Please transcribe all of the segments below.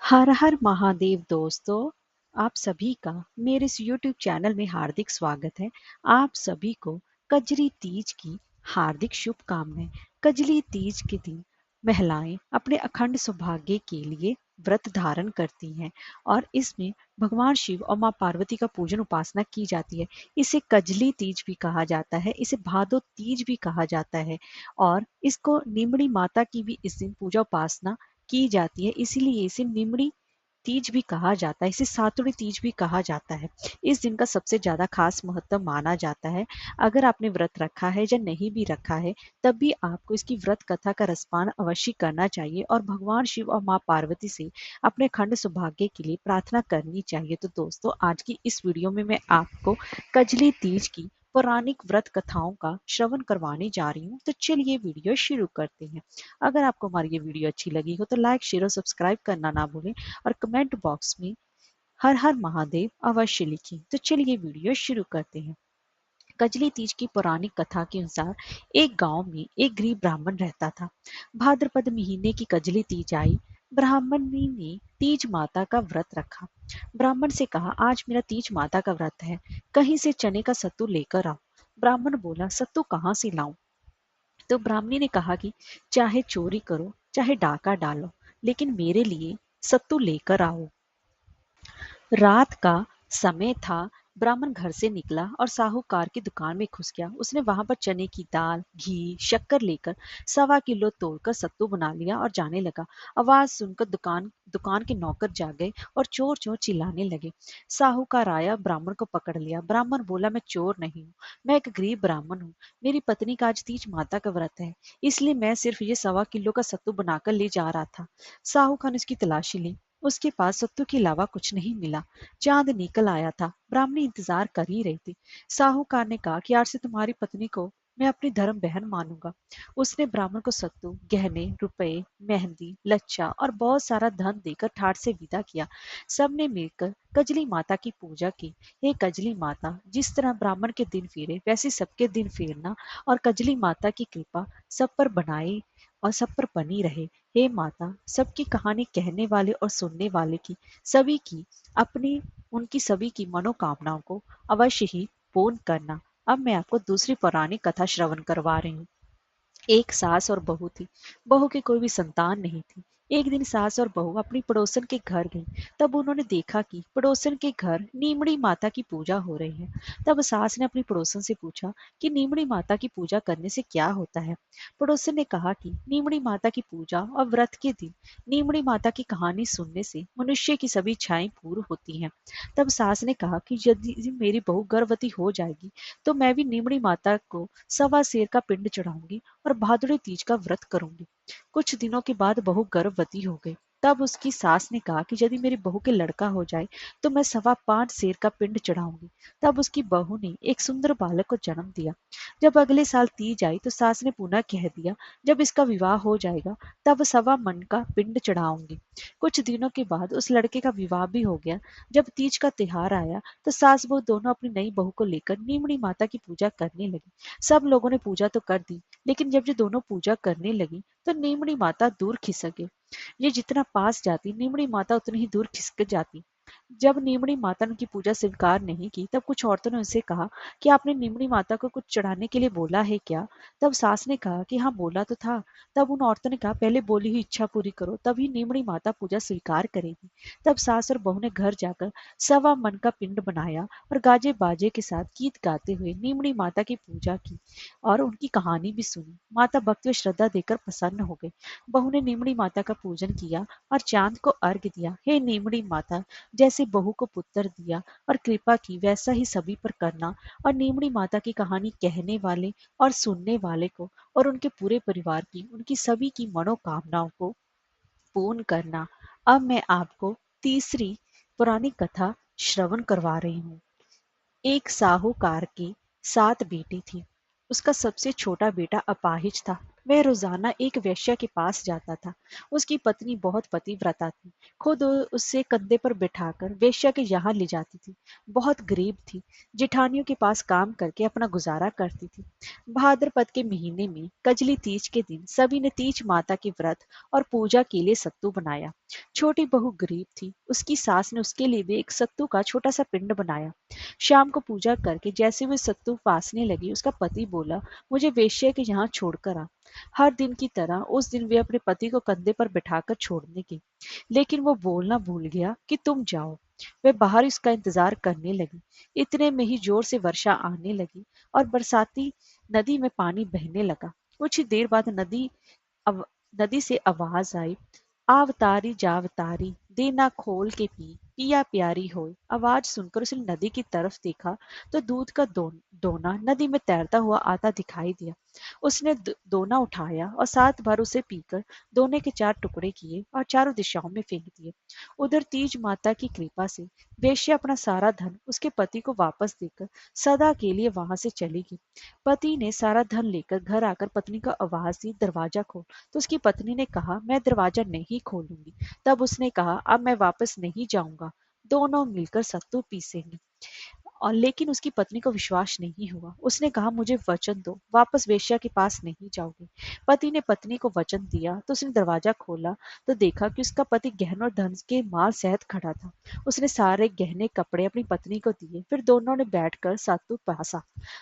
हर हर महादेव दोस्तों, आप सभी का मेरे इस YouTube चैनल में हार्दिक स्वागत है। आप सभी को कजरी तीज की हार्दिक शुभकामनाएं। कजरी तीज के दिन महिलाएं अपने अखंड सौभाग्य के लिए व्रत धारण करती हैं और इसमें भगवान शिव और मां पार्वती का पूजन उपासना की जाती है। इसे कजली तीज भी कहा जाता है, इसे भादो तीज भी कहा जाता है और इसको नीमड़ी माता की भी इस दिन पूजा उपासना की जाती है, इसीलिए इसे निमड़ी तीज भी कहा जाता है, इसे सातुड़ी तीज भी कहा जाता है। इस दिन का सबसे ज्यादा खास महत्व माना जाता है। अगर आपने व्रत रखा है या नहीं भी रखा है, तब भी आपको इसकी व्रत कथा का रसपान अवश्य करना चाहिए और भगवान शिव और माँ पार्वती से अपने अखंड सौभाग्य के लिए प्रार्थना करनी चाहिए। तो दोस्तों, आज की इस वीडियो में मैं आपको कजली तीज की पौराणिक व्रत कथाओं का श्रवण करवाने जा रही हूँ। तो चलिए वीडियो शुरू करते हैं। अगर आपको हमारी ये वीडियो अच्छी लगी हो तो लाइक, शेयर और सब्सक्राइब करना ना भूलें और कमेंट बॉक्स में हर हर महादेव अवश्य लिखें। तो चलिए वीडियो शुरू करते हैं। कजली तीज की पौराणिक कथा के अनुसार एक गांव में एक गरीब ब्राह्मण रहता था। भाद्रपद महीने की कजली तीज आई। ब्राह्मणी ने तीज माता का व्रत रखा। ब्राह्मण से कहा, आज मेरा तीज माता का व्रत है, कहीं से चने का सत्तू लेकर आओ। ब्राह्मण बोला, सत्तू कहाँ से लाऊं? तो ब्राह्मणी ने कहा कि चाहे चोरी करो, चाहे डाका डालो, लेकिन मेरे लिए सत्तू लेकर आओ। रात का समय था। ब्राह्मण घर से निकला और साहूकार की दुकान में घुस गया। उसने वहां पर चने की दाल, घी, शक्कर लेकर 1.25 किलो तोड़कर सत्तू बना लिया और जाने लगा। आवाज सुनकर दुकान दुकान के नौकर जागे और चोर चोर चिल्लाने लगे। साहूकार आया, ब्राह्मण को पकड़ लिया। ब्राह्मण बोला, मैं चोर नहीं हूँ, मैं एक गरीब ब्राह्मण हूँ। मेरी पत्नी का आज तीज माता का व्रत है, इसलिए मैं सिर्फ ये 1.25 किलो का सत्तू बनाकर ले जा रहा था। साहूकार ने उसकी तलाशी ली। उसके पास सत्तू के अलावा कुछ नहीं मिला। चांद निकल आया था। ब्राह्मणी इंतजार कर ही रही थी। साहूकार ने कहा कि आज से तुम्हारी पत्नी को मैं अपनी धर्म बहन मानूंगा। उसने ब्राह्मण को सत्तू, गहने, रुपए, मेहंदी, लच्चा और बहुत सारा धन देकर ठाट से विदा किया। सबने मिलकर कजली माता की पूजा की। हे कजली माता, जिस तरह ब्राह्मण के दिन फेरे वैसे सबके दिन फेरना और कजली माता की कृपा सब पर बनाए और सब पर बनी रहे। हे माता, सबकी कहानी कहने वाले और सुनने वाले की, सभी की अपनी उनकी सभी की मनोकामनाओं को अवश्य ही पूर्ण करना। अब मैं आपको दूसरी पौराणिक कथा श्रवण करवा रही हूँ। एक सास और बहू थी। बहू की कोई भी संतान नहीं थी। एक दिन सास और बहू अपनी पड़ोसन के घर गई। तब उन्होंने देखा कि पड़ोसन के घर नीमड़ी माता की पूजा हो रही है। तब सास ने अपनी पड़ोसन से पूछा कि नीमड़ी माता की पूजा करने से क्या होता है। पड़ोसन ने कहा कि नीमड़ी माता की पूजा और व्रत के दिन नीमड़ी माता की कहानी सुनने से मनुष्य की सभी इच्छाएं पूर्ण होती हैं। तब सास ने कहा कि यदि मेरी बहू गर्भवती हो जाएगी तो मैं भी नीमड़ी माता को 1.25 सेर का पिंड चढ़ाऊंगी और भादुड़ी तीज का व्रत करूंगी। कुछ दिनों के बाद बहू गर्भवती हो गई। तब उसकी सास ने कहा कि यदि मेरी बहू के लड़का हो जाए तो मैं 5.25 सेर का पिंड चढ़ाऊंगी। तब उसकी बहू ने एक सुंदर बालक को जन्म दिया। जब अगले साल तीज आई तो सास ने पुनः कह दिया, जब इसका विवाह हो जाएगा तब 1.25 मन का पिंड चढ़ाऊंगी। कुछ दिनों के बाद उस लड़के का विवाह भी हो गया। जब तीज का त्योहार आया तो सास बहू दोनों अपनी नई बहू को लेकर नीमड़ी माता की पूजा करने लगी। सब लोगों ने पूजा तो कर दी, लेकिन जब ये दोनों पूजा करने लगी तो नीमड़ी माता दूर खिसक गई। ये जितना पास जाती, नीमड़ी माता उतनी ही दूर खिसक जाती। जब नीमड़ी माता ने उनकी पूजा स्वीकार नहीं की, तब कुछ औरतों ने उनसे कहा कि आपने नीमड़ी माता को कुछ चढ़ाने के लिए बोला है क्या? तब सास ने कहा कि हाँ, बोला तो था। तब उन औरतों ने कहा, पहले बोली हुई इच्छा पूरी करो, तभी नीमड़ी माता पूजा स्वीकार करेगी। तब सास और बहू ने घर जाकर 1.25 मन का पिंड बनाया और गाजे बाजे के साथ गीत गाते हुए नीमड़ी माता की पूजा की और उनकी कहानी भी सुनी। माता भक्ति और श्रद्धा देकर प्रसन्न हो गई। बहू ने नीमड़ी माता का पूजन किया और चांद को अर्घ्य दिया। हे नीमड़ी माता, जैसे बहू को पुत्र दिया और कृपा की, वैसा ही सभी पर करना और नीमड़ी माता की कहानी कहने वाले और सुनने वाले को और उनके पूरे परिवार की, उनकी सभी की मनोकामनाओं को पूर्ण करना। अब मैं आपको तीसरी पुरानी कथा श्रवण करवा रही हूँ। एक साहूकार की 7 बेटी थी। उसका सबसे छोटा बेटा अपाहिज था, वह रोजाना एक वेश्या के पास जाता था। उसकी पत्नी बहुत पतिव्रता थी। खुद उससे कंधे पर बिठाकर वेश्या के यहाँ ले जाती थी। बहुत गरीब थी। जेठानियों के पास काम करके अपना गुजारा करती थी। भाद्रपद के महीने में कजली तीज के दिन सभी ने तीज माता की व्रत और पूजा के लिए सत्तू बनाया। छोटी बहू गरीब थी। उसकी सास ने उसके लिए भी एक सत्तू का छोटा सा पिंड बनाया। शाम को पूजा करके जैसे वे सत्तू फासने लगी, उसका पति बोला, मुझे वेश्या के यहाँ छोड़कर आ। हर दिन की तरह उस दिन वे अपने पति को कंधे पर बिठाकर छोड़ने गई, लेकिन वो बोलना भूल गया कि तुम जाओ। वे बाहर इसका इंतजार करने लगी। इतने में ही जोर से वर्षा आने लगी और बरसाती नदी में पानी बहने लगा। कुछ ही देर बाद अव, नदी से आवाज आई, आवतारी जावतारी, देना खोल के पी, पिया प्यारी होए। आवाज सुनकर उसने नदी की तरफ देखा तो दूध का दोना नदी में तैरता हुआ आता दिखाई दिया। उसने दोना उठाया और 7 बार उसे पीकर दोने के 4 टुकड़े किए और चारों दिशाओं में फेंक दिए। उधर तीज माता की कृपा से वेश्या अपना सारा धन उसके पति को वापस देकर सदा के लिए वहां से चली गई। पति ने सारा धन लेकर घर आकर पत्नी को आवाज दी, दरवाजा खोल। तो उसकी पत्नी ने कहा, मैं दरवाजा नहीं खोलूंगी। तब उसने कहा, अब मैं वापस नहीं जाऊंगा। दोनों मिलकर सत्तू पीसेंगे। और लेकिन उसकी पत्नी को विश्वास नहीं हुआ। उसने कहा, मुझे वचन दो, वापस वेश्या के पास नहीं जाओगे। पति ने पत्नी को वचन दिया तो उसने दरवाजा खोला तो देखा कि उसका पति गहनों और धन के माल सहित खड़ा था। उसने सारे गहने कपड़े अपनी पत्नी को दिए, फिर दोनों ने बैठकर सत्तू पासा।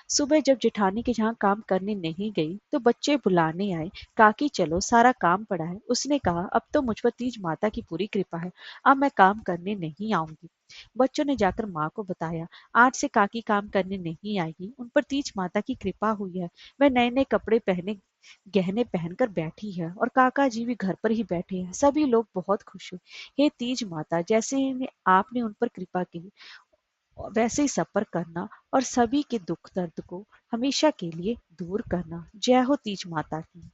सुबह जब जेठानी के जहाँ काम करने नहीं गई तो बच्चे बुलाने आए, काकी चलो सारा काम पड़ा है। उसने कहा, अब तो मुझ पर तीज माता की पूरी कृपा है, अब मैं काम करने नहीं आऊंगी। बच्चों ने जाकर माँ को बताया, आज से काकी काम करने नहीं आएगी, उन पर तीज माता की कृपा हुई है। वह नए नए कपड़े पहने, गहने पहनकर बैठी है और काका जी भी घर पर ही बैठे हैं। सभी लोग बहुत खुश हुए। हे तीज माता, जैसे आपने उन पर कृपा की वैसे ही सब पर करना और सभी के दुख दर्द को हमेशा के लिए दूर करना। जय हो तीज माता की।